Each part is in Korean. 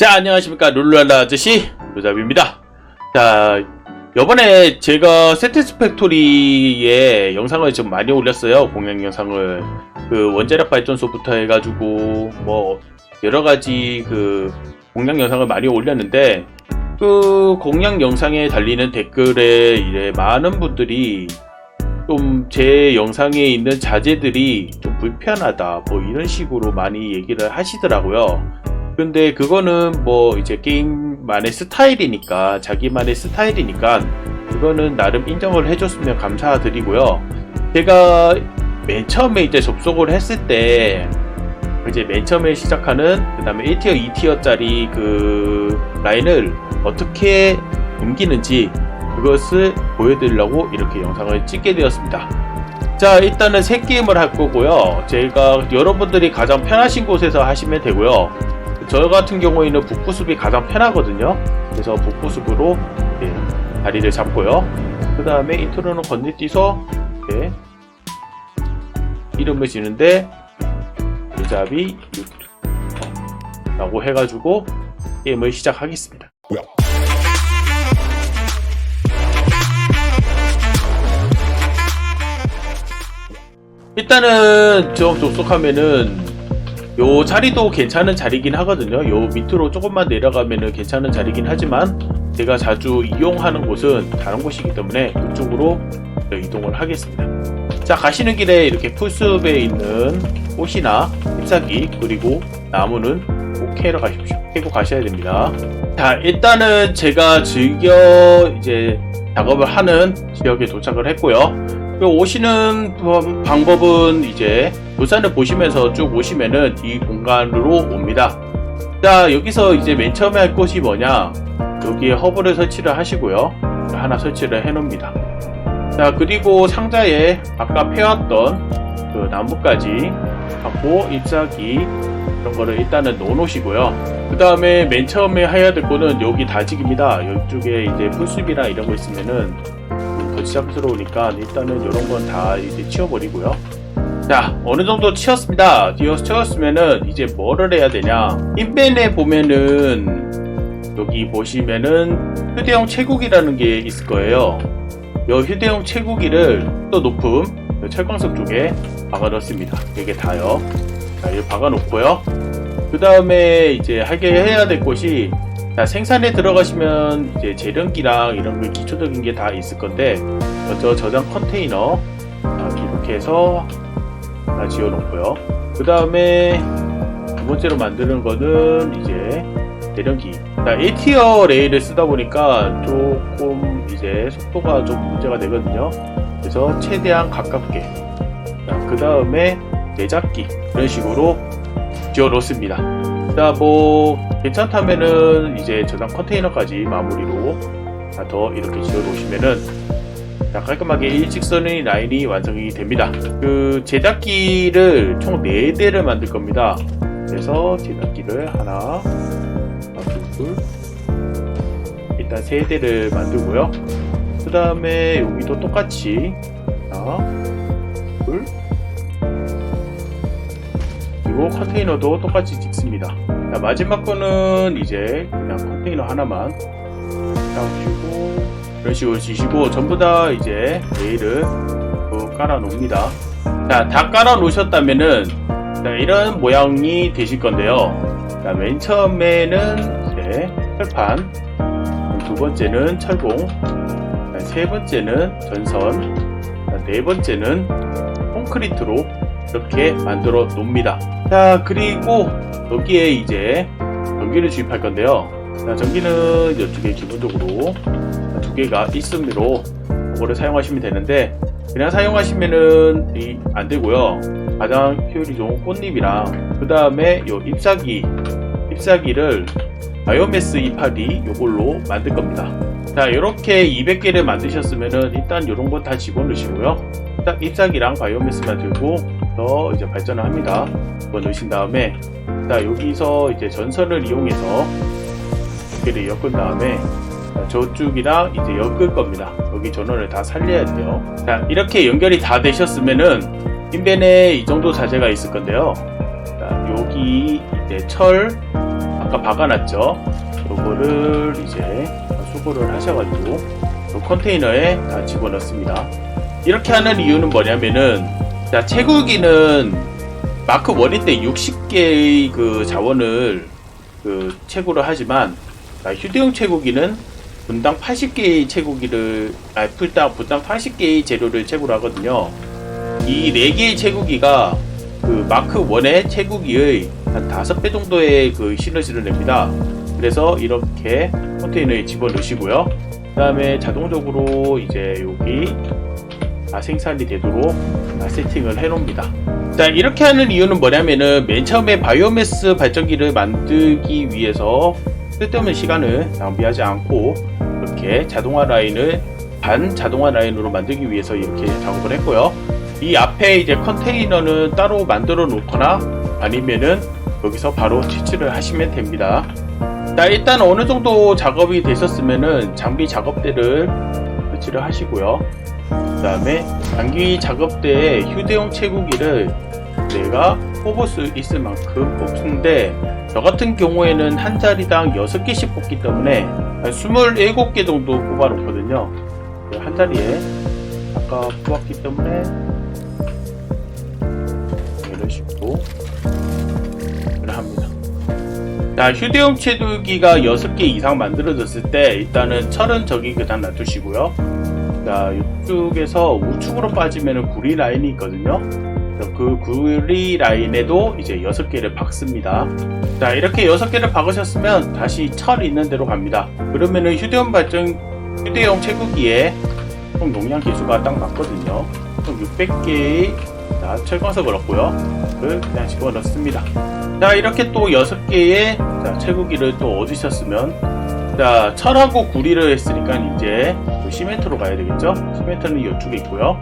자, 안녕하십니까. 룰루랄라 아저씨 루잡입니다. 자, 요번에 제가 세티스팩토리에 영상을 좀 많이 올렸어요. 공략 영상을. 그 원자력 발전소부터 해가지고 뭐 여러가지 그 공략 영상을 많이 올렸는데, 그 공략 영상에 달리는 댓글에 이제 많은 분들이 좀 제 영상에 있는 자재들이 좀 불편하다 뭐 이런 식으로 많이 얘기를 하시더라고요. 근데 그거는 뭐 이제 게임만의 스타일이니까, 자기만의 스타일이니까 그거는 나름 인정을 해줬으면 감사드리고요. 제가 맨 처음에 이제 접속을 했을 때 이제 맨 처음에 시작하는 그 다음에 1티어 2티어짜리 그 라인을 어떻게 옮기는지 그것을 보여드리려고 이렇게 영상을 찍게 되었습니다. 자, 일단은 새 게임을 할 거고요. 제가 여러분들이 가장 편하신 곳에서 하시면 되고요. 저 같은 경우에는 북부숲이 가장 편하거든요. 그래서 북부숲으로 다리를 잡고요. 그 다음에 인트로는 건너뛰서 이름을 지는데 루잡이 라고 해가지고 게임을 시작하겠습니다. 일단은 좀 접속하면은 요 자리도 괜찮은 자리긴 하거든요. 요 밑으로 조금만 내려가면은 괜찮은 자리긴 하지만 제가 자주 이용하는 곳은 다른 곳이기 때문에 이쪽으로 이동을 하겠습니다. 자, 가시는 길에 이렇게 풀숲에 있는 꽃이나 잎사귀 그리고 나무는 꼭 캐러 가십시오. 캐고 가셔야 됩니다. 자, 일단은 제가 즐겨 이제 작업을 하는 지역에 도착을 했고요. 오시는 방법은 이제 도산을 보시면서 쭉 오시면은 이 공간으로 옵니다. 자, 여기서 이제 맨 처음에 할 것이 뭐냐, 여기에 허브를 설치를 하시고요. 하나 설치를 해 놓습니다. 자, 그리고 상자에 아까 패왔던 그 나무까지 하고 잎사귀 이런 거를 일단은 넣어 놓으시고요. 그 다음에 맨 처음에 해야 될 거는 여기 다지기입니다. 이쪽에 이제 풀숲이나 이런 거 있으면은 지잡스러우니까 일단은 이런 건 다 이제 치워버리고요. 자, 어느 정도 치웠습니다. 치웠으면은 이제 뭐를 해야 되냐, 인벤에 보면은 여기 보시면은 휴대용 채굴기라는 게 있을 거예요. 이 휴대용 채굴기를 또 높음 철광석 쪽에 박아 넣습니다. 이게 다요. 자, 이거 박아 놓고요. 그 다음에 이제 하게 해야 될 것이, 자, 생산에 들어가시면 이제 재련기랑 이런 그 기초적인 게 다 있을 건데, 먼저 저장 컨테이너 이렇게 해서 다 지어 놓고요. 그 다음에 두 번째로 만드는 거는 이제 재련기. 자, 1티어 레일을 쓰다 보니까 조금 이제 속도가 좀 문제가 되거든요. 그래서 최대한 가깝게. 자, 그 다음에 내잡기 이런 식으로 지어 놓습니다. 자, 뭐 괜찮다면은 이제 저장 컨테이너까지 마무리로 더 이렇게 지어 놓으시면은 자, 깔끔하게 일직선의 라인이 완성이 됩니다. 그 제작기를 총 4대를 만들 겁니다. 그래서 제작기를 하나, 둘, 일단 3대를 만들고요. 그 다음에 여기도 똑같이 하나, 둘, 그리고 컨테이너도 똑같이 찍습니다. 자, 마지막 거는 이제 그냥 컨테이너 하나만 딱 이런 식으로 지시고 전부 다 이제 레일을 깔아 놓습니다. 자, 다 깔아 놓으셨다면은 자, 이런 모양이 되실 건데요. 자, 맨 처음에는 이제 철판, 두 번째는 철봉, 자, 세 번째는 전선, 자, 네 번째는 콘크리트로 이렇게 만들어 놓습니다. 자, 그리고 여기에 이제 전기를 주입할 건데요. 자, 전기는 이쪽에 기본적으로 두 개가 있으므로 그거를 사용하시면 되는데, 그냥 사용하시면은 안 되고요. 가장 효율이 좋은 꽃잎이랑 그 다음에 요 잎사귀를 바이오매스 이파리 요걸로 만들 겁니다. 자, 이렇게 200개를 만드셨으면은 일단 요런 건 다 집어넣으시고요. 딱 잎사귀랑 바이오매스만 들고 더 이제 발전을 합니다. 그거 넣으신 다음에, 자, 여기서 이제 전선을 이용해서 두개를 엮은 다음에 저쪽이랑 이제 엮을 겁니다. 여기 전원을 다 살려야 돼요. 자, 이렇게 연결이 다 되셨으면은 인벤에 이 정도 자재가 있을 건데요. 자, 여기 이제 철, 아까 박아놨죠. 요거를 이제 수거를 하셔가지고 요 컨테이너에 다 집어넣습니다. 이렇게 하는 이유는 뭐냐면은, 자, 채굴기는 마크 1일 때 60개의 그 자원을 그 채굴을 하지만, 휴대용 채굴기는 분당 80개의 채굴기를, 분당 80개의 재료를 채굴하거든요. 이 4개의 채굴기가 그 마크 1의 채굴기의 한 5배 정도의 그 시너지를 냅니다. 그래서 이렇게 컨테이너에 집어넣으시고요. 그 다음에 자동적으로 이제 여기 생산이 되도록 세팅을 해 놓습니다. 자, 이렇게 하는 이유는 뭐냐면은, 맨 처음에 바이오매스 발전기를 만들기 위해서 쓸데없는 시간을 낭비하지 않고 이렇게 자동화 라인을 반자동화 라인으로 만들기 위해서 이렇게 작업을 했고요. 이 앞에 이제 컨테이너는 따로 만들어 놓거나 아니면은 여기서 바로 채취를 하시면 됩니다. 자, 일단 어느 정도 작업이 되셨으면은 장비 작업대를 설치를 하시고요. 그 다음에 장기 작업대에 휴대용 채굴기를 내가 뽑을 수 있을 만큼 뽑는데, 저 같은 경우에는 한 자리당 6개씩 뽑기 때문에 한 27개 정도 뽑아 놓거든요. 한 자리에 아까 뽑았기 때문에 이런 식으로 합니다. 자, 휴대용 채굴기가 6개 이상 만들어졌을 때 일단은 철은 저기 그냥 놔두시고요. 자, 이쪽에서 우측으로 빠지면 구리 라인이 있거든요. 그 구리 라인에도 이제 6개를 박습니다. 자, 이렇게 6개를 박으셨으면 다시 철 있는 데로 갑니다. 그러면은 휴대용 채굴기에 총 용량 개수가 딱 맞거든요. 총 600개의 철광석을 얻고요. 그걸 그냥 집어넣습니다. 자, 이렇게 또 6개의 채굴기를 또 얻으셨으면, 자, 철하고 구리를 했으니까 이제 시멘트로 가야 되겠죠? 시멘트는 이쪽에 있고요.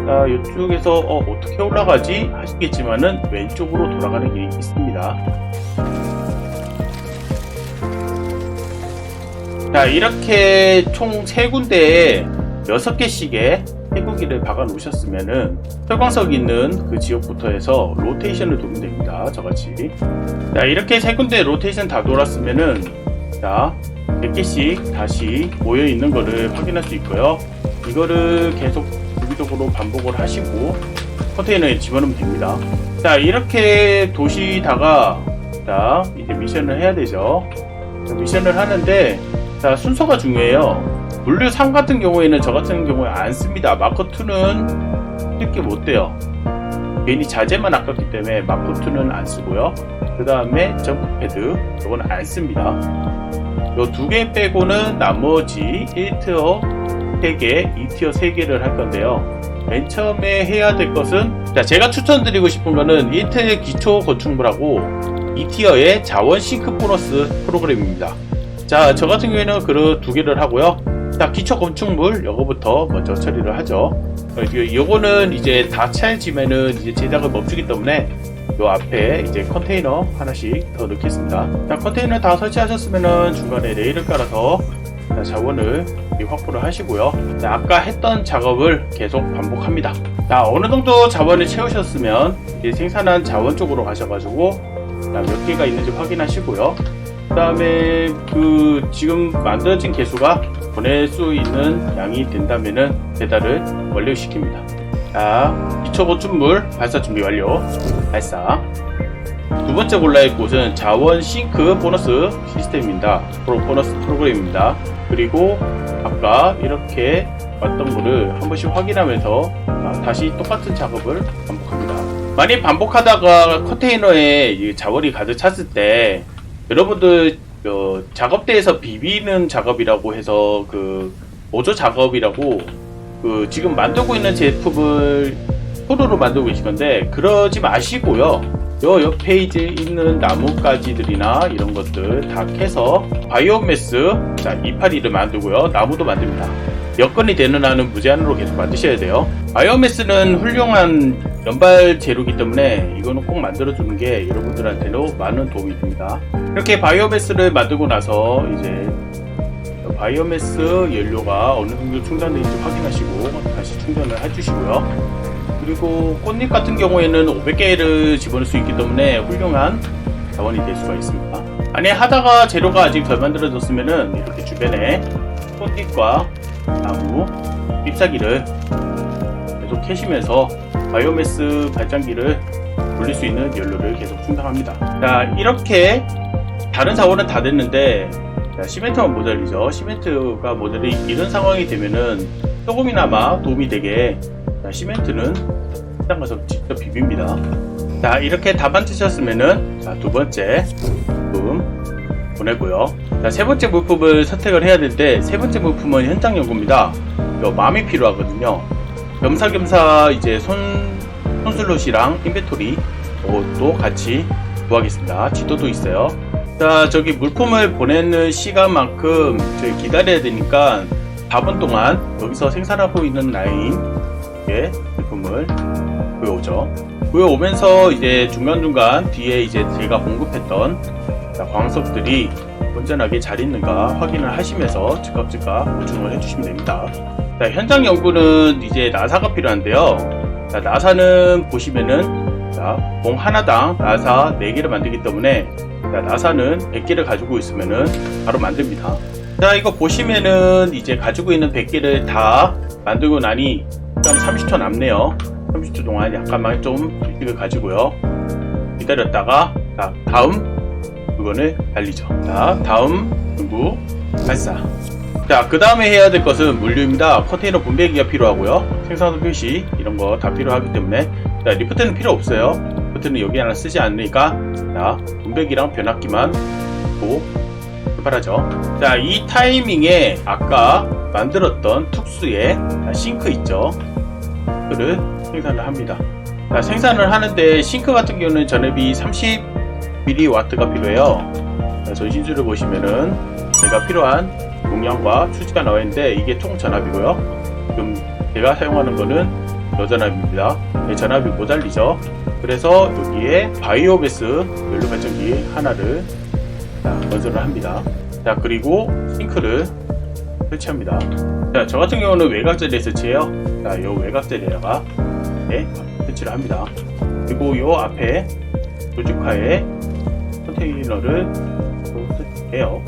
자, 이쪽에서 어떻게 올라가지 하시겠지만은 왼쪽으로 돌아가는 길이 있습니다. 자, 이렇게 총 3군데에 6개씩의 채굴기를 박아 놓으셨으면은 철광석 있는 그 지역부터 해서 로테이션을 돌면 됩니다. 저같이. 자, 이렇게 3군데 로테이션 다 돌았으면은, 자, 100개씩 다시 모여 있는 거를 확인할 수 있고요. 이거를 계속 주기적으로 반복을 하시고 컨테이너에 집어넣으면 됩니다. 자, 이렇게 도시다가, 자, 이제 미션을 해야 되죠. 자, 미션을 하는데, 자, 순서가 중요해요. 분류 3 같은 경우에는 저 같은 경우에 안 씁니다. 마커 2는 쉽게 못 돼요. 괜히 자재만 아깝기 때문에 마커 2는 안 쓰고요. 그 다음에 점프 패드, 이건 안 씁니다. 요 2개 빼고는 나머지 1티어 3개, 2티어 3개를 할 건데요. 맨 처음에 해야 될 것은, 자, 제가 추천드리고 싶은 거는 1티어의 기초 건축물하고 2티어의 자원 싱크 보너스 프로그램입니다. 자, 저 같은 경우에는 그 2개를 하고요. 자, 기초 건축물 요거부터 먼저 처리를 하죠. 요거는 이제 다 채지면은 이제 제작을 멈추기 때문에 요 앞에 이제 컨테이너 하나씩 더 넣겠습니다. 자, 컨테이너 다 설치하셨으면은 중간에 레일을 깔아서 자원을 확보를 하시고요. 자, 아까 했던 작업을 계속 반복합니다. 자, 어느 정도 자원을 채우셨으면 이제 생산한 자원 쪽으로 가셔가지고 몇 개가 있는지 확인하시고요. 그 다음에 그 지금 만들어진 개수가 보낼 수 있는 양이 된다면은 배달을 완료시킵니다. 자, 기초 건축물 발사 준비 완료. 발사. 두 번째 골라야 할 곳은 자원 싱크 보너스 시스템입니다. 보너스 프로그램입니다. 그리고 아까 이렇게 왔던 거를 한 번씩 확인하면서 다시 똑같은 작업을 반복합니다. 만약 반복하다가 컨테이너에 자원이 가득 찼을 때 여러분들 작업대에서 비비는 작업이라고 해서 그 보조 작업이라고 그 지금 만들고 있는 제품을 포로로 만들고 계신 건데 그러지 마시고요. 요 옆 페이지에 있는 나뭇가지들이나 이런 것들 다 캐서 바이오매스, 자, 이파리를 만들고요. 나무도 만듭니다. 여건이 되는 한은 무제한으로 계속 만드셔야 돼요. 바이오매스는 훌륭한 연발 재료이기 때문에 이거는 꼭 만들어주는 게 여러분들한테도 많은 도움이 됩니다. 이렇게 바이오매스를 만들고 나서 이제 바이오매스 연료가 어느 정도 충전되는지 확인하시고 다시 충전을 해주시고요. 그리고 꽃잎 같은 경우에는 500개를 집어넣을 수 있기 때문에 훌륭한 자원이 될 수가 있습니다. 만약 하다가 재료가 아직 덜 만들어졌으면은 이렇게 주변에 꽃잎과 나무, 잎사귀를 계속 캐시면서 바이오매스 발전기를 돌릴 수 있는 연료를 계속 충당합니다. 자, 이렇게 다른 자원은 다 됐는데, 자, 시멘트만 모자리죠. 시멘트가 모자리 이런 상황이 되면은 조금이나마 도움이 되게, 자, 시멘트는 현장 가서 직접 비빕니다. 자, 이렇게 다 만드셨으면은, 자, 두 번째 물품 보내고요. 자, 세 번째 물품을 선택을 해야 되는데, 세 번째 물품은 현장 연구입니다. 이거 마음이 필요하거든요. 겸사겸사 이제 손슬롯이랑 인벤토리 또 같이 구하겠습니다. 지도도 있어요. 자, 저기 물품을 보내는 시간만큼 저희 기다려야 되니까 4분 동안 여기서 생산하고 있는 라인에 물품을 구해오죠. 구해오면서 이제 중간중간 뒤에 이제 제가 공급했던 광석들이 온전하게 잘 있는가 확인을 하시면서 즉각 보충을 해주시면 됩니다. 자, 현장 연구는 이제 나사가 필요한데요. 자, 나사는 보시면은, 자, 봉 하나당 나사 4개를 만들기 때문에, 자, 나사는 100개를 가지고 있으면은 바로 만듭니다. 자, 이거 보시면은 이제 가지고 있는 100개를 다 만들고 나니 일단 30초 남네요. 30초 동안 약간만 좀 일찍을 가지고요. 기다렸다가, 자, 다음 물건을 달리죠. 자, 다음 연구 발사. 자, 그 다음에 해야 될 것은 물류입니다. 컨테이너 분배기가 필요하고요. 생산소 표시 이런 거 다 필요하기 때문에, 자, 리프트는 필요 없어요. 리프트는 여기 하나 쓰지 않으니까, 자, 분배기랑 변압기만 또 출발하죠. 자, 이 타이밍에 아까 만들었던 특수의 싱크 있죠. 싱크를 생산을 합니다. 자, 생산을 하는데 싱크 같은 경우는 전압이 30mW가 필요해요. 자, 전신줄을 보시면은 제가 필요한 용량과 수치가 나와 있는데 이게 총 전압이고요. 지금 제가 사용하는 거는 여전압입니다. 네, 전압이 모자리죠. 그래서 여기에 바이오매스 연료 발전기 하나를 건설을 합니다. 자, 그리고 싱크를 설치합니다. 자, 저 같은 경우는 외곽자리에 설치해요. 자, 요 외곽자리에다가 설치를 합니다. 그리고 요 앞에 조직화에 컨테이너를 설치해요.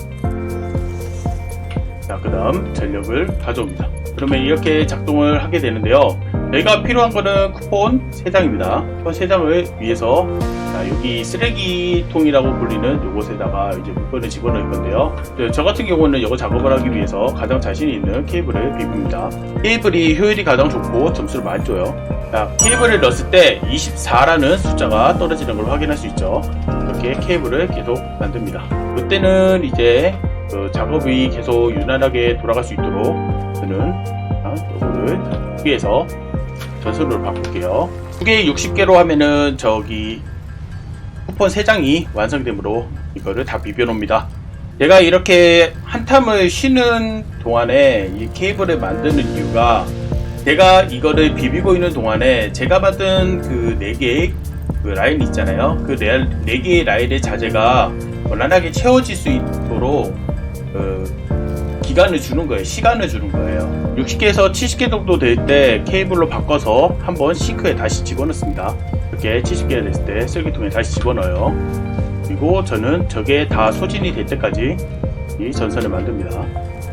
자, 그 다음 전력을 가져옵니다. 그러면 이렇게 작동을 하게 되는데요. 저희가 필요한 거는 쿠폰 3장입니다. 쿠폰 3장을 위해서, 자, 여기 쓰레기통이라고 불리는 요것에다가 이제 물건을 집어넣을 건데요. 저 같은 경우는 이거 작업을 하기 위해서 가장 자신 있는 케이블을 비빕니다. 케이블이 효율이 가장 좋고 점수를 많이 줘요. 자, 케이블을 넣었을 때 24라는 숫자가 떨어지는 걸 확인할 수 있죠. 이렇게 케이블을 계속 만듭니다. 이때는 이제 작업이 계속 유난하게 돌아갈 수 있도록 저는 이거를 2개에서 전선으로 바꿀게요. 2개 60개로 하면은 저기 쿠폰 3장이 완성되므로 이거를 다 비벼 놓습니다. 제가 이렇게 한참을 쉬는 동안에 이 케이블을 만드는 이유가, 제가 이거를 비비고 있는 동안에 제가 만든 그 4개의 그 라인 있잖아요. 그 4개의 라인의 자재가 원활하게 채워질 수 있도록 기간을 주는 거예요. 시간을 주는 거예요. 60개에서 70개 정도 될 때 케이블로 바꿔서 한번 싱크에 다시 집어넣습니다. 이렇게 70개가 됐을 때 쓰레기통에 다시 집어넣어요. 그리고 저는 저게 다 소진이 될 때까지 이 전선을 만듭니다.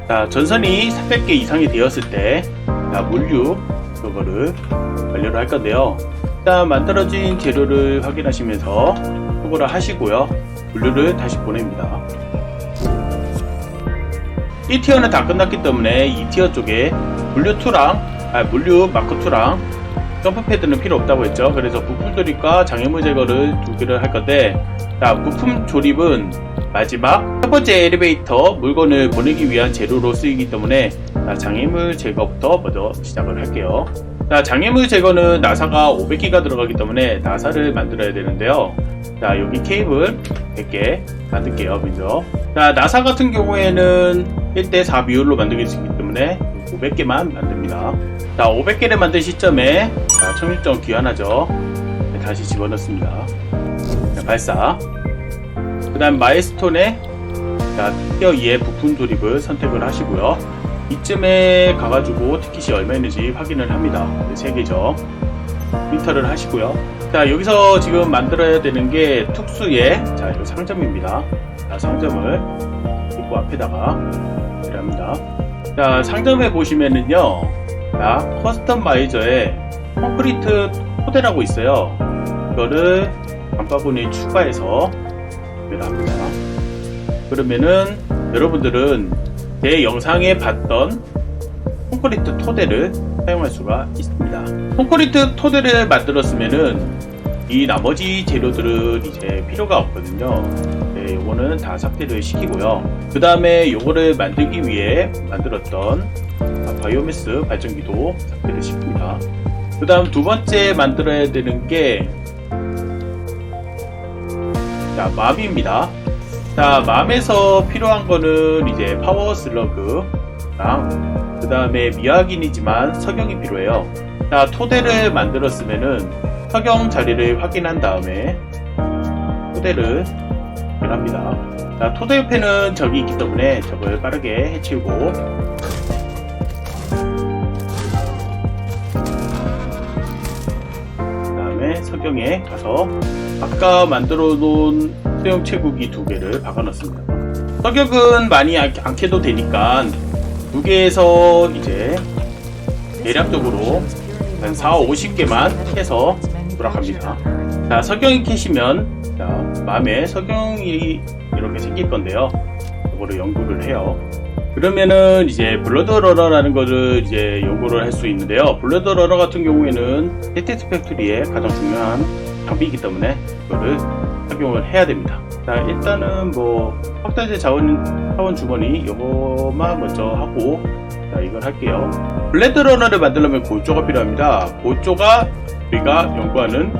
자, 전선이 300개 이상이 되었을 때, 자, 물류 그거를 완료를 할 건데요. 일단 만들어진 재료를 확인하시면서 수거를 하시고요. 물류를 다시 보냅니다. 1티어는 다 끝났기 때문에 2티어 쪽에 물류 마크 2랑 점프 패드는 필요 없다고 했죠. 그래서 부품 조립과 장애물 제거를 2개를 할 건데, 자, 부품 조립은 마지막 첫 번째 엘리베이터 물건을 보내기 위한 재료로 쓰이기 때문에, 자, 장애물 제거부터 먼저 시작을 할게요. 자, 장애물 제거는 나사가 500개가 들어가기 때문에 나사를 만들어야 되는데요. 자, 여기 케이블 100개 만들게요. 먼저. 자, 나사 같은 경우에는 1대4 비율로 만들기 수 있기 때문에 500개만 만듭니다. 자, 500개를 만든 시점에, 자, 청립점 귀환하죠. 다시 집어넣습니다. 자, 발사. 그 다음 마일스톤에, 자, 티어 2의 부품 조립을 선택을 하시고요. 이쯤에 가가지고 티켓이 얼마 있는지 확인을 합니다. 3개죠. 필터를 하시고요. 자, 여기서 지금 만들어야 되는 게 특수의, 자, 이 상점입니다. 자, 상점을 입구 앞에다가 합니다. 자, 상점에 보시면은요, 자, 커스터마이저에 콘크리트 토대라고 있어요. 이거를 장바구니에 추가해서 합니다. 그러면은 여러분들은 제 영상에 봤던 콘크리트 토대를 사용할 수가 있습니다. 콘크리트 토대를 만들었으면은 이 나머지 재료들은 이제 필요가 없거든요. 네, 요거는 다 삭제를 시키고요. 그 다음에 요거를 만들기 위해 만들었던 바이오매스 발전기도 삭제를 시킵니다. 그 다음 두 번째 만들어야 되는 게 자, 맘입니다. 자, 맘에서 필요한 거는 이제 파워 슬러그랑 그 다음에 미확인이지만 석영이 필요해요. 자, 토대를 만들었으면은 석영 자리를 확인한 다음에 토대를 합니다. 자, 토대 옆에는 적이 있기 때문에 적을 빠르게 해치우고 그 다음에 석영에 가서 아까 만들어 놓은 수영 채국이 두 개를 박아 넣습니다. 석영은 많이 안 캐도 되니까 두 개에서 이제 대략적으로 한 4-50개만 해서 돌아갑니다. 자, 석영이 캐시면 자, 맘에 석영이 이렇게 생길 건데요. 이거를 연구를 해요. 그러면은 이제 블러드러너라는 거를 이제 연구를 할 수 있는데요. 블러드러너 같은 경우에는 테티스 팩토리의 가장 중요한 장비이기 때문에 이거를 착용을 해야 됩니다. 자, 일단은 뭐 확대제 자원 주머니 이거만 먼저 하고 자, 이걸 할게요. 블레드러너를 만들려면 골조가 필요합니다. 골조가 우리가 연구하는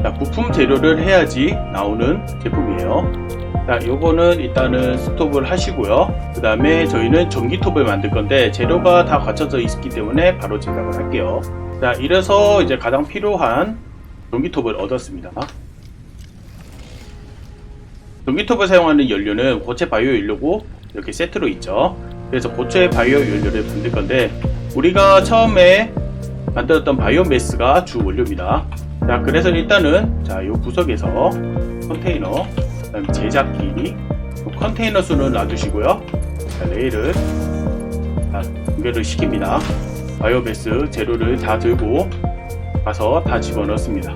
자, 부품 재료를 해야지 나오는 제품이에요. 자, 요거는 일단은 스톱을 하시고요. 그 다음에 저희는 전기톱을 만들 건데 재료가 다 갖춰져 있기 때문에 바로 제작을 할게요. 자, 이래서 이제 가장 필요한 전기톱을 얻었습니다. 전기톱을 사용하는 연료는 고체 바이오 연료고 이렇게 세트로 있죠. 그래서 고체 바이오 연료를 만들 건데 우리가 처음에 만들었던 바이오매스가 주 원료입니다. 자, 그래서 일단은 자, 요 구석에서 컨테이너, 그다음에 제작기, 컨테이너 수는 놔두시고요. 자, 레일을 연결을 시킵니다. 바이오매스 재료를 다 들고 가서 다 집어넣습니다.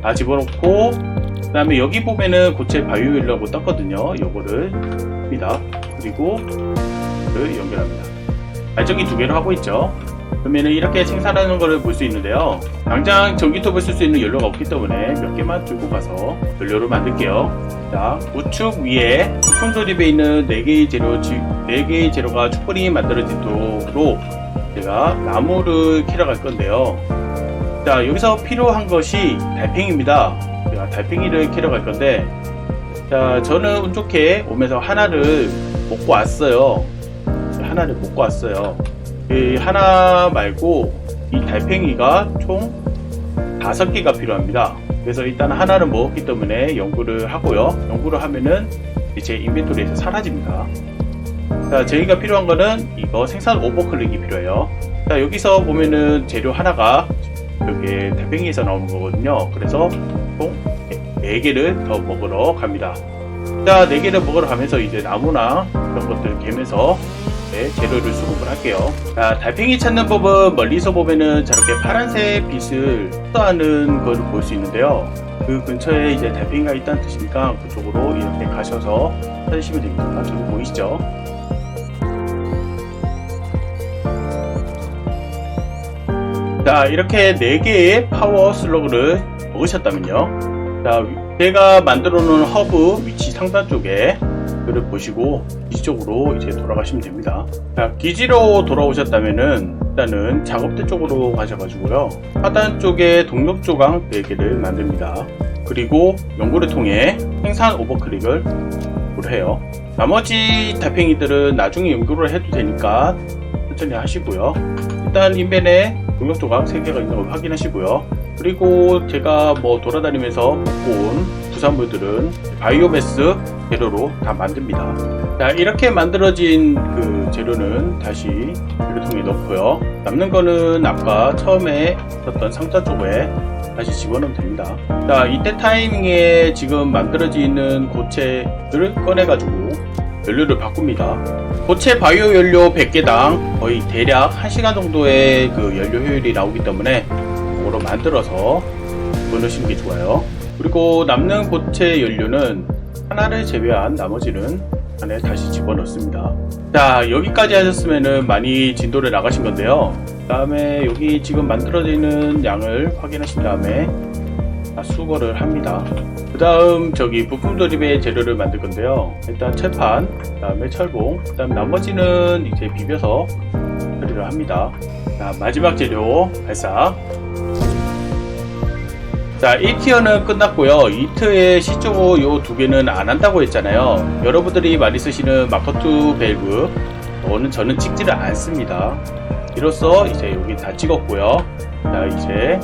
다 집어넣고 그 다음에 여기 보면은 고체 바이오연료라고 떴거든요. 요거를 합니다. 그리고 이를 연결합니다. 발전기 두 개로 하고 있죠. 그러면은 이렇게 생산하는 거를 볼 수 있는데요. 당장 전기톱을 쓸 수 있는 연료가 없기 때문에 몇 개만 들고 가서 연료를 만들게요. 자, 우측 위에 수평 조립에 있는 4개의 재료가 충분히 만들어지도록 제가 나무를 캐러 갈 건데요. 자, 여기서 필요한 것이 달팽이입니다. 제가 달팽이를 캐러 갈 건데 자, 저는 운 좋게 오면서 하나를 먹고 왔어요. 이 하나 말고 이 달팽이가 총 5개가 필요합니다. 그래서 일단 하나는 먹었기 때문에 연구를 하고요. 연구를 하면은 제 인벤토리에서 사라집니다. 자, 저희가 필요한 거는 이거 생산 오버클릭이 필요해요. 자, 여기서 보면은 재료 하나가 이렇게 달팽이에서 나오는 거거든요. 그래서 총 4개를 더 먹으러 갑니다. 자, 4개를 먹으러 가면서 이제 나무나 이런 것들 개면서 재료를 수급을 할게요. 자, 달팽이 찾는 법은 멀리서 보면은 저렇게 파란색 빛을 흡수하는 걸 볼 수 있는데요. 그 근처에 이제 달팽이가 있다는 뜻이니까 그쪽으로 이렇게 가셔서 찾으시면 됩니다. 저기 보이시죠? 자, 이렇게 4개의 파워 슬러그를 먹으셨다면요. 자, 제가 만들어 놓은 허브 위치 상단 쪽에 를 보시고 기지 쪽으로 이제 돌아가시면 됩니다. 자, 기지로 돌아오셨다면은 일단은 작업대 쪽으로 가셔가지고요. 하단 쪽에 동력 조각 4개를 만듭니다. 그리고 연구를 통해 생산 오버클릭을 해요. 나머지 달팽이들은 나중에 연구를 해도 되니까 천천히 하시고요. 일단 인벤에 동력 조각 3개가 있는 걸 확인하시고요. 그리고 제가 뭐 돌아다니면서 먹고 온 부산물들은 바이오매스 재료로 다 만듭니다. 자, 이렇게 만들어진 그 재료는 다시 재료통에 넣고요. 남는 거는 아까 처음에 썼던 상자 쪽에 다시 집어넣으면 됩니다. 자, 이때 타이밍에 지금 만들어지는 고체를 꺼내가지고 연료를 바꿉니다. 고체 바이오 연료 100개당 거의 대략 1시간 정도의 그 연료 효율이 나오기 때문에 이거로 만들어서 집어넣으시는 게 좋아요. 그리고 남는 고체 연료는 하나를 제외한 나머지는 안에 다시 집어넣습니다. 자, 여기까지 하셨으면 많이 진도를 나가신 건데요. 그 다음에 여기 지금 만들어지는 양을 확인하신 다음에 수거를 합니다. 그 다음 저기 부품 조립의 재료를 만들 건데요. 일단 철판, 그 다음에 철봉, 그 다음 나머지는 이제 비벼서 처리를 합니다. 자, 마지막 재료 발사. 자, 1티어는 끝났고요. 2티어의 시조고 요 두 개는 안 한다고 했잖아요. 여러분들이 많이 쓰시는 마커2 밸브, 이거는 저는 찍지를 않습니다. 이로써 이제 여기 다 찍었고요. 자, 이제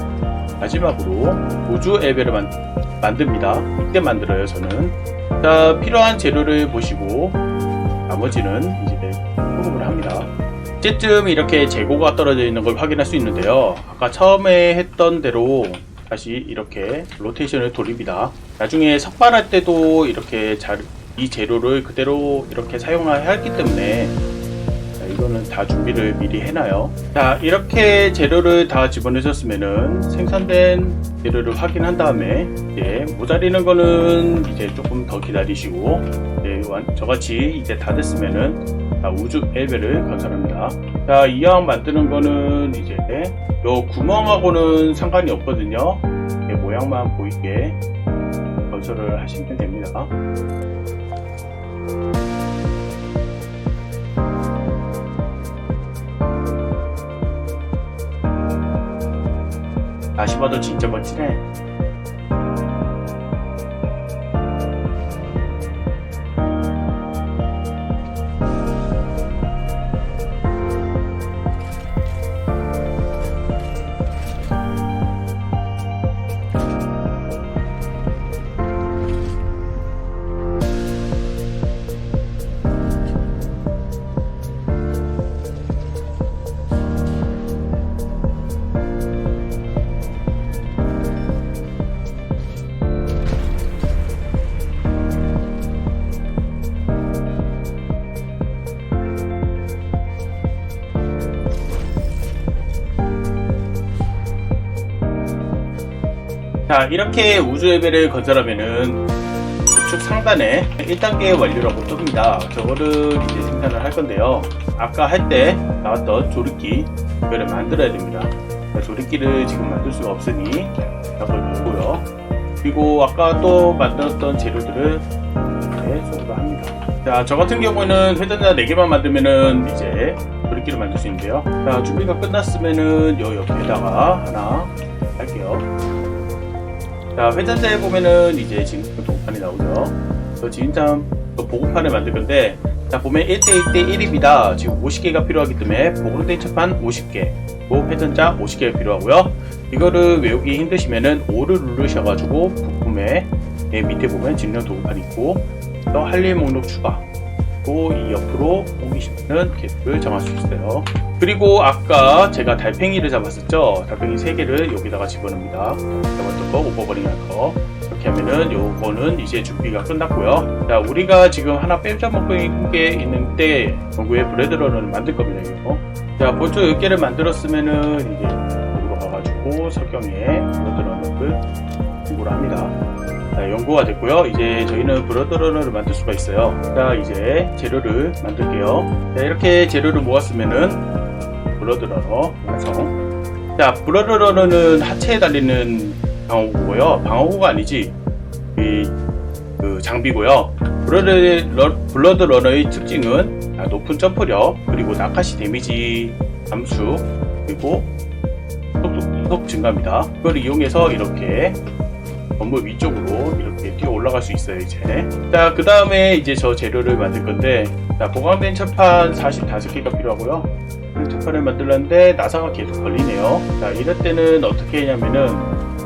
마지막으로 우주 엘베를 만듭니다. 이때 만들어요, 저는. 자, 필요한 재료를 보시고 나머지는 이제 소금을 합니다. 이제쯤 이렇게 재고가 떨어져 있는 걸 확인할 수 있는데요. 아까 처음에 했던 대로 다시 이렇게 로테이션을 돌립니다. 나중에 석발할 때도 이렇게 이 재료를 그대로 이렇게 사용해야 하기 때문에 이거는 다 준비를 미리 해놔요. 자, 이렇게 재료를 다 집어넣으셨으면은 생산된 재료를 확인한 다음에 이제 모자리는 거는 이제 조금 더 기다리시고 저같이 이제 다 됐으면은 우주 엘베를 건설합니다. 자, 이왕 만드는 거는 이제 요 구멍하고는 상관이 없거든요. 모양만 보이게 건설을 하시면 됩니다. 다시 봐도 진짜 멋지네. 자, 이렇게 우주 엘베를 건설하면은 우측 상단에 1단계 완료라고 뜹니다. 저거를 이제 생산을 할 건데요. 아까 할 때 나왔던 조립기 이거를 만들어야 됩니다. 조립기를 지금 만들 수가 없으니 이걸 보고요. 그리고 아까 또 만들었던 재료들을 이렇게 소개를 합니다. 자, 저 같은 경우는 회전자 4개만 만들면은 이제 조립기를 만들 수 있는데요. 자, 준비가 끝났으면은 요 옆에다가 하나 할게요. 자, 회전자에 보면은 이제 지금 보고판이 나오죠. 저 지금 보고판을 만들 건데, 자, 보면 1대1대 1입니다. 지금 50개가 필요하기 때문에 보강된 첩판 50개, 회전자 50개가 필요하고요. 이거를 외우기 힘드시면은 5를 누르셔가지고 부품에 밑에 보면 직능 도구판 있고, 또 할 일 목록 추가, 또 이 옆으로 옮기시면 개수를 정할 수 있어요. 그리고 아까 제가 달팽이를 잡았었죠. 달팽이 3개를 여기다가 집어넣습니다. 잡았던 거, 오버버링 할 거. 이렇게 하면은 요거는 이제 준비가 끝났고요. 자, 우리가 지금 하나 빼먹고 있는데 연구에 브레드러너를 만들 겁니다. 이거. 자, 벌써 10개를 만들었으면은 이제 여기로 가가지고 석영에 브레드러너를 연구를 합니다. 자, 연구가 됐고요. 이제 저희는 브러드러너를 만들 수가 있어요. 자, 이제 재료를 만들게요. 자, 이렇게 재료를 모았으면은 브러드러너 완성. 자, 브러드러너는 하체에 달리는 방어구고요. 방어구가 아니지 그 장비고요. 블러드러너의 특징은 높은 점프력, 그리고 나카시 데미지 감수, 그리고 속도 증가입니다. 그걸 이용해서 이렇게 건물 위쪽으로 이렇게 뛰어 올라갈 수 있어요, 이제. 자, 그 다음에 이제 저 재료를 만들 건데, 자, 보강된 철판 45개가 필요하고요. 철판을 만들었는데, 나사가 계속 걸리네요. 자, 이럴 때는 어떻게 하냐면은,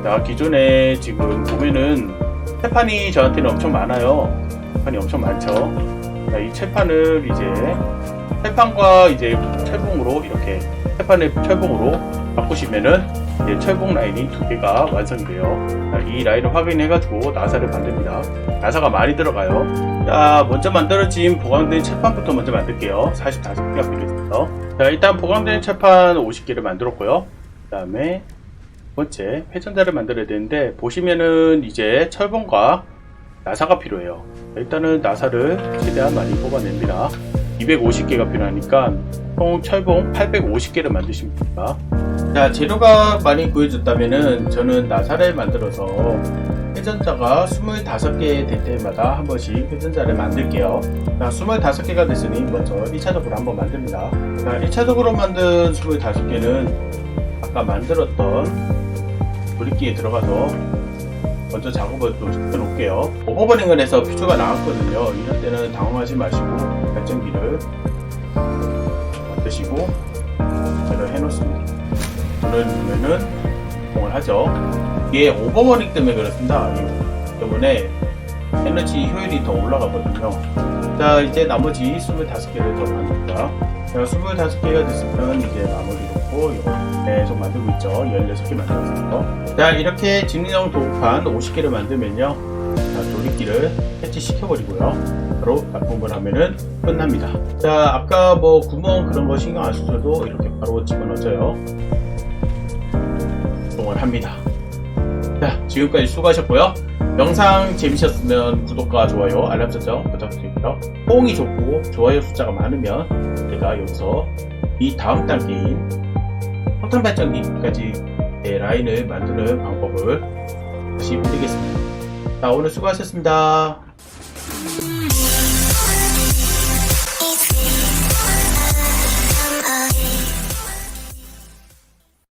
자, 기존에 지금 보면은, 철판이 저한테는 엄청 많아요. 철판이 엄청 많죠. 자, 이 철판을 이제, 철판과 이제 철봉으로, 이렇게, 철판을 철봉으로 바꾸시면은 이제 철봉 라인이 2개가 완성이 돼요. 자, 이 라인을 확인해가지고 나사를 만듭니다. 나사가 많이 들어가요. 자, 먼저 만들어진 보강된 철판부터 먼저 만들게요. 45개가 필요했어요. 자, 일단 보강된 철판 50개를 만들었고요. 그 다음에 두 번째 회전자를 만들어야 되는데, 보시면은 이제 철봉과 나사가 필요해요. 일단은 나사를 최대한 많이 뽑아냅니다. 250개가 필요하니까 총 철봉 850개를 만드시면 됩니다. 자, 재료가 많이 구해졌다면은 저는 나사를 만들어서 회전자가 25개 될 때마다 한 번씩 회전자를 만들게요. 자, 25개가 됐으니 먼저 1차적으로 한번 만듭니다. 자, 1차적으로 만든 25개는 아까 만들었던 브릿기에 들어가서 먼저 작업을 또 시켜놓을게요. 오버버닝을 해서 퓨즈가 나왔거든요. 이럴 때는 당황하지 마시고 발전기를 만드시고 제가 해놓습니다. 불을 누르면은 작동을 하죠. 이게 오버버닝 때문에 그렇습니다. 이 때문에 에너지 효율이 더 올라가거든요. 자, 이제 나머지 25개를 더 만듭니다. 자, 25개가 됐으면 이제 마무리 놓고 이거 계속 만들고 있죠. 16개 만들었어요. 자, 이렇게 직rin형 도구판 50개를 만들면요, 자, 조립기를 해체시켜버리고요, 바로 납품을 하면은 끝납니다. 자, 아까 뭐 구멍 그런 거 신경 안 쓰셔도 이렇게 바로 집어넣어져요. 작동을 합니다. 자, 지금까지 수고하셨고요. 영상 재미있었으면 구독과 좋아요, 알람 설정 부탁드리고요. 호응이 좋고 좋아요 숫자가 많으면 제가 여기서 이 다음 단계인 포탄 발전기까지 라인을 만드는 방법을 다시 보여드리겠습니다. 자, 오늘 수고하셨습니다.